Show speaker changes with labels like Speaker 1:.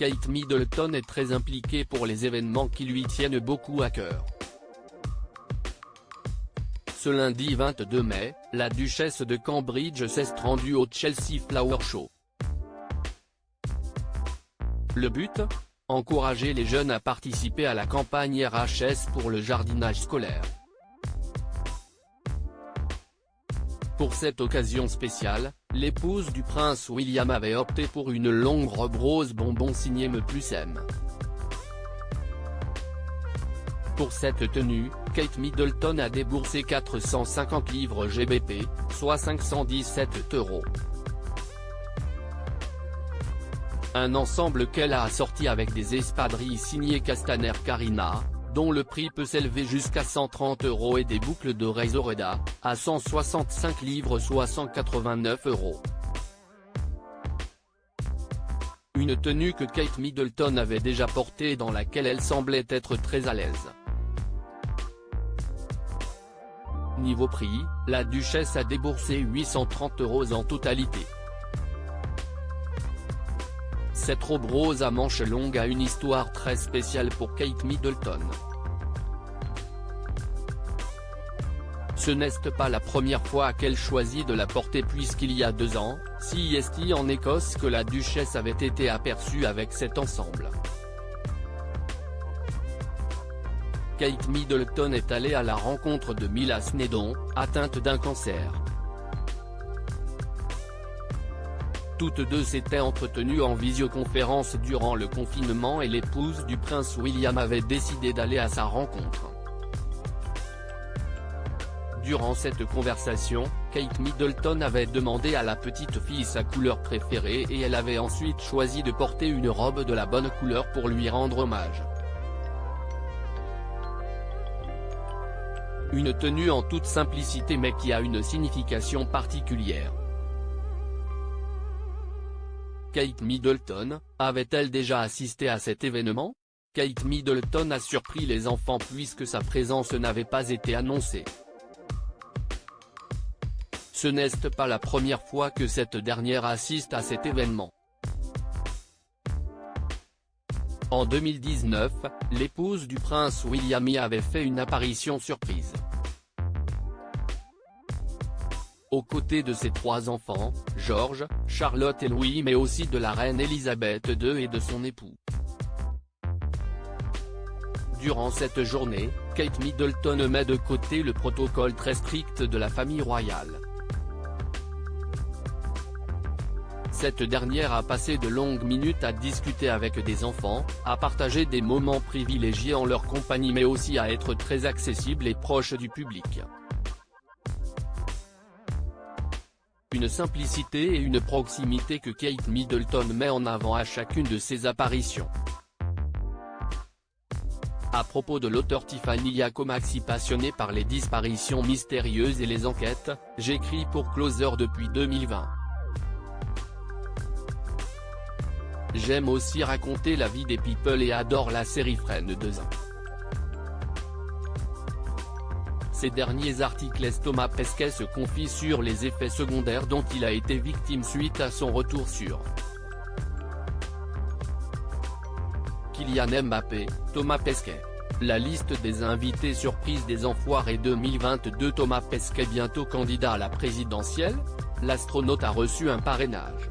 Speaker 1: Kate Middleton est très impliquée pour les événements qui lui tiennent beaucoup à cœur. Ce lundi 22 mai, la duchesse de Cambridge s'est rendue au Chelsea Flower Show. Le but ? Encourager les jeunes à participer à la campagne RHS pour le jardinage scolaire. Pour cette occasion spéciale, l'épouse du prince William avait opté pour une longue robe rose bonbon signée Me Plus M. Pour cette tenue, Kate Middleton a déboursé 450 livres GBP, soit 517 €. Un ensemble qu'elle a assorti avec des espadrilles signées Castaner Carina, dont le prix peut s'élever jusqu'à 130 € et des boucles d'oreilles Zoreda, à 165 livres soit 189 €. Une tenue que Kate Middleton avait déjà portée et dans laquelle elle semblait être très à l'aise. Niveau prix, la duchesse a déboursé 830 € en totalité. Cette robe rose à manches longues a une histoire très spéciale pour Kate Middleton. Ce n'est pas la première fois qu'elle choisit de la porter puisqu'il y a 2 ans, c'est en Écosse que la duchesse avait été aperçue avec cet ensemble. Kate Middleton est allée à la rencontre de Mila Snedon, atteinte d'un cancer. Toutes deux s'étaient entretenues en visioconférence durant le confinement et l'épouse du prince William avait décidé d'aller à sa rencontre. Durant cette conversation, Kate Middleton avait demandé à la petite fille sa couleur préférée et elle avait ensuite choisi de porter une robe de la bonne couleur pour lui rendre hommage. Une tenue en toute simplicité mais qui a une signification particulière. Kate Middleton, avait-elle déjà assisté à cet événement ? Kate Middleton a surpris les enfants puisque sa présence n'avait pas été annoncée. Ce n'est pas la première fois que cette dernière assiste à cet événement. En 2019, l'épouse du prince William y avait fait une apparition surprise. Aux côtés de ses 3 enfants, George, Charlotte et Louis mais aussi de la reine Elisabeth II et de son époux. Durant cette journée, Kate Middleton met de côté le protocole très strict de la famille royale. Cette dernière a passé de longues minutes à discuter avec des enfants, à partager des moments privilégiés en leur compagnie mais aussi à être très accessible et proche du public. Une simplicité et une proximité que Kate Middleton met en avant à chacune de ses apparitions. À propos de l'auteur Tiffany Yacomaxi passionnée par les disparitions mystérieuses et les enquêtes, j'écris pour Closer depuis 2020. J'aime aussi raconter la vie des people et adore la série Friends 2. Ces derniers articles laissent Thomas Pesquet se confie sur les effets secondaires dont il a été victime suite à son retour sur Kylian Mbappé, Thomas Pesquet. La liste des invités surprises des Enfoirés 2022. Thomas Pesquet bientôt candidat à la présidentielle, l'astronaute a reçu un parrainage.